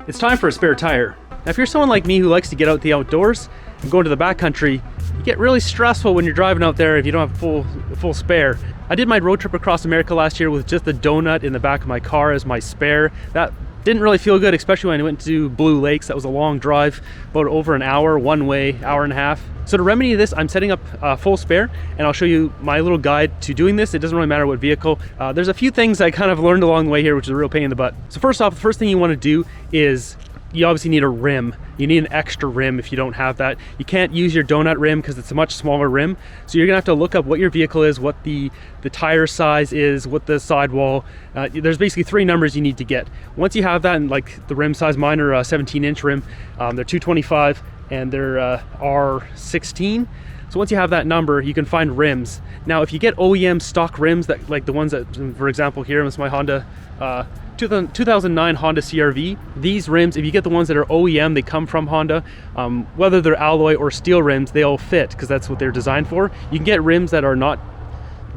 It's time for a spare tire. Now, if you're someone like me who likes to get out the outdoors and go into the backcountry, you get really stressful when you're driving out there if you don't have a full spare. I did my road trip across America last year with just a donut in the back of my car as my spare. That didn't really feel good, especially when I went to Blue Lakes. That was a long drive, about over an hour, one way, hour and a half. So to remedy this, I'm setting up a full spare, and I'll show you my little guide to doing this. It doesn't really matter what vehicle. There's a few things I kind of learned along the way here, which is a real pain in the butt. So first off, the first thing you want to do is you obviously need a rim. You need an extra rim if you don't have that. You can't use your donut rim because it's a much smaller rim. So you're gonna have to look up what your vehicle is, what the tire size is, what the sidewall. There's basically 3 numbers you need to get. Once you have that, and like the rim size, mine are a 17-inch rim. They're 225 and they're R16. So once you have that number, you can find rims. Now, if you get OEM stock rims, that like the ones that, for example, here is my Honda 2009 Honda CR-V. These rims, if you get the ones that are OEM, they come from Honda, whether they're alloy or steel rims, they all fit because that's what they're designed for. You can get rims that are not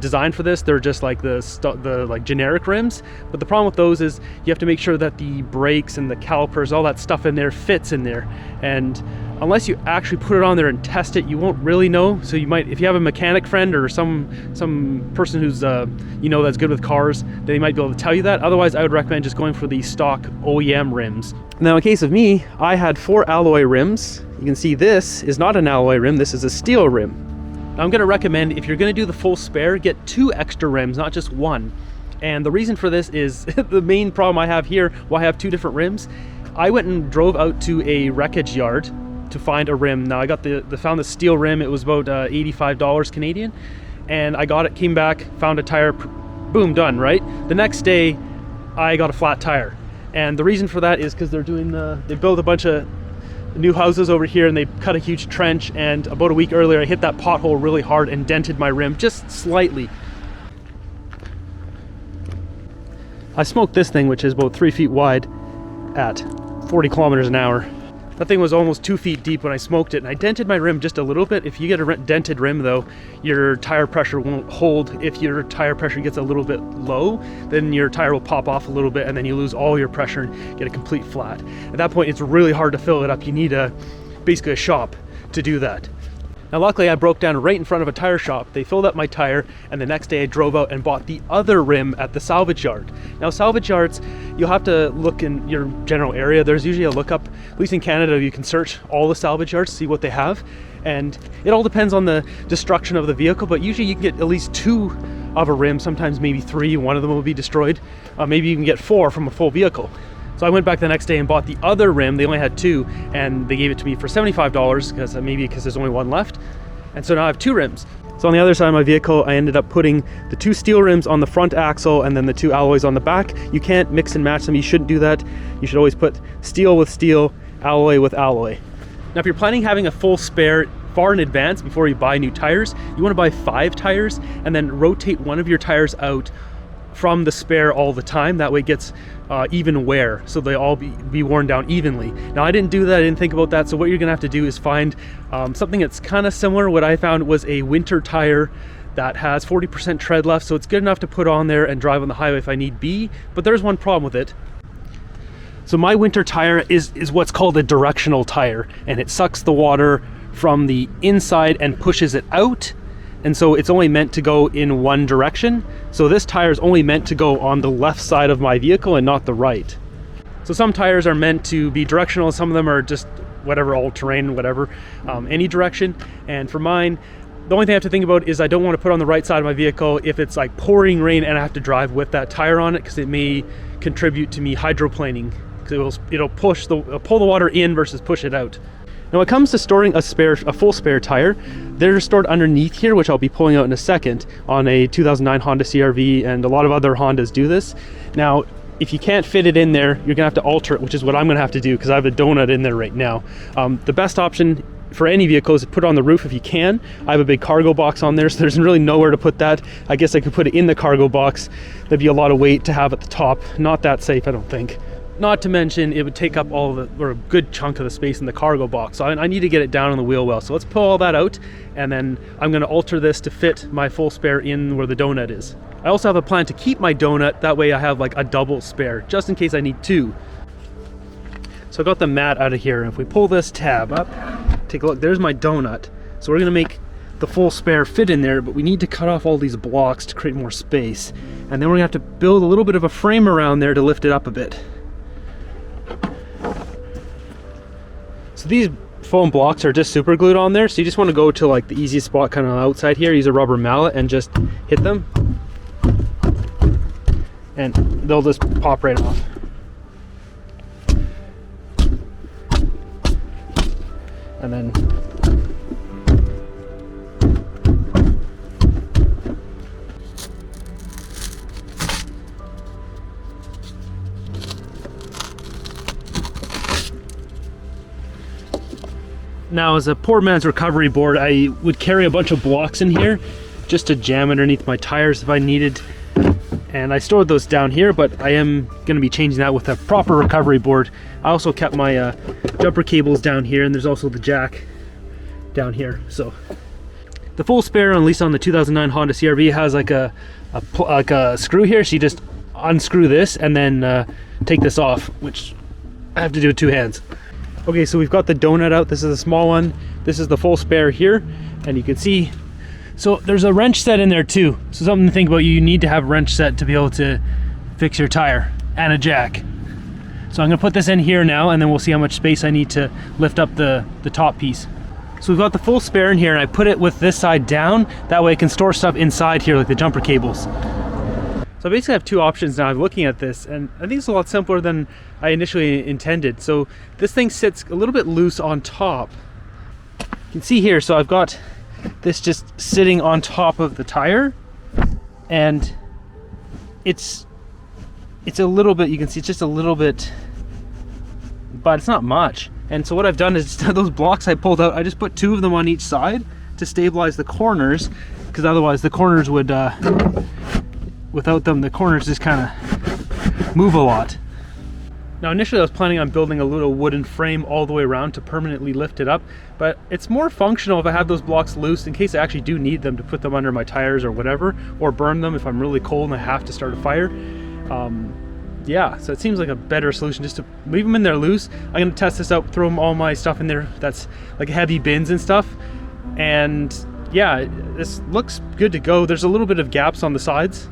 designed for this. They're just like the like generic rims, but the problem with those is you have to make sure that the brakes and the calipers, all that stuff in there fits in there, and unless you actually put it on there and test it, you won't really know. So you might, if you have a mechanic friend or some person who's you know, that's good with cars, they might be able to tell you that. Otherwise, I would recommend just going for the stock OEM rims. Now, in case of me, I had 4 alloy rims. You can see this is not an alloy rim, this is a steel rim. Now, I'm gonna recommend, if you're gonna do the full spare, get 2 extra rims, not just 1. And the reason for this is the main problem I have here, why I have 2 different rims. I went and drove out to a wreckage yard to find a rim. Now, I got found the steel rim. It was about $85 Canadian, and I got it, came back, found a tire, boom, done, right? The next day, I got a flat tire. And the reason for that is because they built a bunch of new houses over here, and they cut a huge trench, and about a week earlier I hit that pothole really hard and dented my rim just slightly. I smoked this thing, which is about 3 feet wide, at 40 kilometers an hour. That thing was almost 2 feet deep when I smoked it, and I dented my rim just a little bit. If you get a dented rim though, your tire pressure won't hold. If your tire pressure gets a little bit low, then your tire will pop off a little bit, and then you lose all your pressure and get a complete flat. At that point, it's really hard to fill it up. You need basically a shop to do that. Now, luckily, I broke down right in front of a tire shop. They filled up my tire, and the next day I drove out and bought the other rim at the salvage yard. Now, salvage yards, you'll have to look in your general area. There's usually a lookup, at least in Canada, you can search all the salvage yards, see what they have. And it all depends on the destruction of the vehicle, but usually you can get at least 2 of a rim, sometimes maybe 3, one of them will be destroyed. Maybe you can get 4 from a full vehicle. So I went back the next day and bought the other rim. They only had 2, and they gave it to me for $75 because there's only 1 left. And so now I have 2 rims. So on the other side of my vehicle, I ended up putting the 2 steel rims on the front axle and then the 2 alloys on the back. You can't mix and match them. You shouldn't do that. You should always put steel with steel, alloy with alloy. Now, if you're planning having a full spare far in advance before you buy new tires, you want to buy 5 tires and then rotate one of your tires out from the spare all the time. That way it gets even wear, so they all be worn down evenly. Now, I didn't do that, I didn't think about that, so what you're gonna have to do is find something that's kind of similar. What I found was a winter tire that has 40% tread left, so it's good enough to put on there and drive on the highway if I need be, but there's one problem with it. So my winter tire is what's called a directional tire, and it sucks the water from the inside and pushes it out. And so it's only meant to go in one direction. So this tire is only meant to go on the left side of my vehicle and not the right. So some tires are meant to be directional, some of them are just whatever, all terrain, whatever, any direction. And for mine, the only thing I have to think about is I don't want to put on the right side of my vehicle if it's like pouring rain and I have to drive with that tire on it, because it may contribute to me hydroplaning, because it'll pull the water in versus push it out. Now, when it comes to storing a full spare tire, they're stored underneath here, which I'll be pulling out in a second, on a 2009 Honda CR-V, and a lot of other Hondas do this. Now, if you can't fit it in there, you're gonna have to alter it, which is what I'm gonna have to do because I have a donut in there right now. The best option for any vehicle is to put it on the roof if you can. I have a big cargo box on there, so there's really nowhere to put that. I guess I could put it in the cargo box. That'd be a lot of weight to have at the top. Not that safe, I don't think. Not to mention, it would take up or a good chunk of the space in the cargo box. So I need to get it down on the wheel well. So let's pull all that out, and then I'm gonna alter this to fit my full spare in where the donut is. I also have a plan to keep my donut, that way I have like a double spare, just in case I need 2. So I got the mat out of here. If we pull this tab up, take a look, there's my donut. So we're gonna make the full spare fit in there, but we need to cut off all these blocks to create more space. And then we're gonna have to build a little bit of a frame around there to lift it up a bit. So these foam blocks are just super glued on there, so you just want to go to like the easiest spot kind of outside here, use a rubber mallet and just hit them and they'll just pop right off. And then now, as a poor man's recovery board, I would carry a bunch of blocks in here just to jam underneath my tires if I needed. And I stored those down here, but I am going to be changing that with a proper recovery board. I also kept my jumper cables down here, and there's also the jack down here. So the full spare, at least on the 2009 Honda CR-V, has like a screw here. So you just unscrew this and then take this off, which I have to do with two hands. Okay, so we've got the donut out. This is the small one. This is the full spare here. And you can see, so there's a wrench set in there too. So something to think about, you need to have a wrench set to be able to fix your tire, and a jack. So I'm gonna put this in here now, and then we'll see how much space I need to lift up the top piece. So we've got the full spare in here, and I put it with this side down. That way I can store stuff inside here, like the jumper cables. So I basically have two options now. I'm looking at this, and I think it's a lot simpler than I initially intended. So this thing sits a little bit loose on top. You can see here, so I've got this just sitting on top of the tire, and it's a little bit, you can see it's just a little bit, but it's not much. And so what I've done is those blocks I pulled out, I just put two of them on each side to stabilize the corners, because otherwise the corners would without them, the corners just kind of move a lot. Now initially I was planning on building a little wooden frame all the way around to permanently lift it up, but it's more functional if I have those blocks loose in case I actually do need them to put them under my tires or whatever, or burn them if I'm really cold and I have to start a fire. Yeah, so it seems like a better solution just to leave them in there loose. I'm going to test this out, throw all my stuff in there that's like heavy bins and stuff, and yeah, this looks good to go. There's a little bit of gaps on the sides.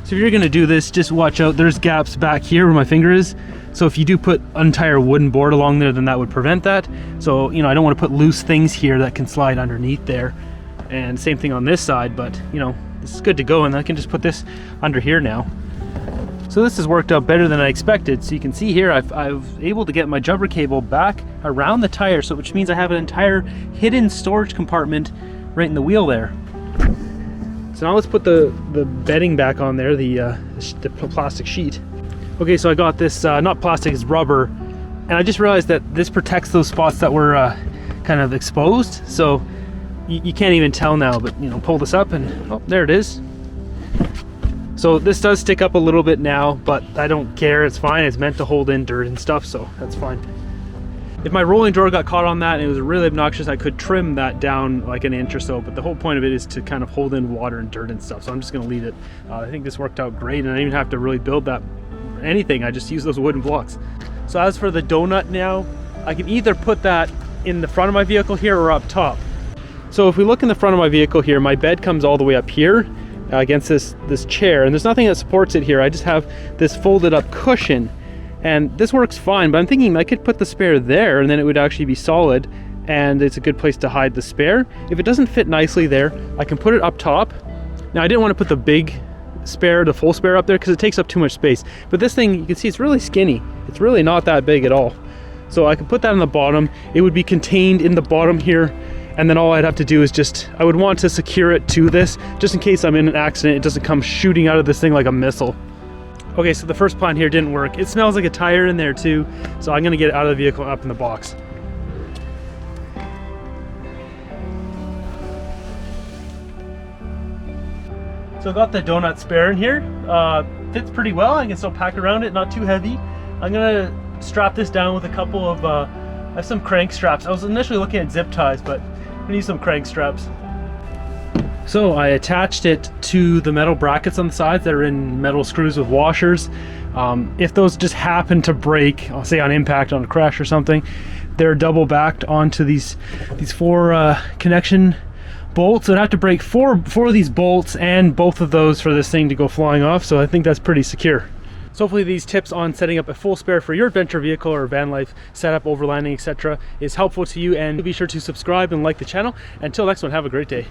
So if you're gonna do this, just watch out. There's gaps back here where my finger is. So if you do put an entire wooden board along there, then that would prevent that. So, you know, I don't want to put loose things here that can slide underneath there. And same thing on this side, but you know, this is good to go, and I can just put this under here now. So this has worked out better than I expected. So you can see here, I've able to get my jumper cable back around the tire, so which means I have an entire hidden storage compartment right in the wheel there. So now let's put the bedding back on there, the plastic sheet. Okay, so I got this, not plastic, it's rubber, and I just realized that this protects those spots that were kind of exposed. So you can't even tell now, but you know, pull this up and, oh, there it is. So this does stick up a little bit now, but I don't care, it's fine. It's meant to hold in dirt and stuff, so that's fine. If my rolling drawer got caught on that and it was really obnoxious, I could trim that down like an inch or so, but the whole point of it is to kind of hold in water and dirt and stuff, so I'm just going to leave it. I think this worked out great, and I didn't even have to really build that anything. I just used those wooden blocks. So as for the donut now, I can either put that in the front of my vehicle here or up top. So if we look in the front of my vehicle here, my bed comes all the way up here against this chair, and there's nothing that supports it here. I just have this folded up cushion, and this works fine, but I'm thinking I could put the spare there and then it would actually be solid, and it's a good place to hide the spare. If it doesn't fit nicely there, I can put it up top. Now I didn't want to put the big spare, the full spare up there, because it takes up too much space, but this thing, you can see it's really skinny. It's really not that big at all. So I could put that on the bottom. It would be contained in the bottom here, and then all I'd have to do is just, I would want to secure it to this, just in case I'm in an accident, it doesn't come shooting out of this thing like a missile. Okay, so the first plan here didn't work. It smells like a tire in there too, so I'm gonna get it out of the vehicle and up in the box. So I got the donut spare in here. Fits pretty well. I can still pack around it, not too heavy. I'm gonna strap this down with a couple of, I have some crank straps. I was initially looking at zip ties, but I'm gonna use some crank straps. So I attached it to the metal brackets on the sides that are in metal screws with washers. If those just happen to break, I'll say on impact, on a crash or something, they're double backed onto these four connection bolts. So I'd have to break four of these bolts and both of those for this thing to go flying off. So I think that's pretty secure. So hopefully these tips on setting up a full spare for your adventure vehicle or van life setup, overlanding, etc. is helpful to you, and be sure to subscribe and like the channel. Until next one, have a great day.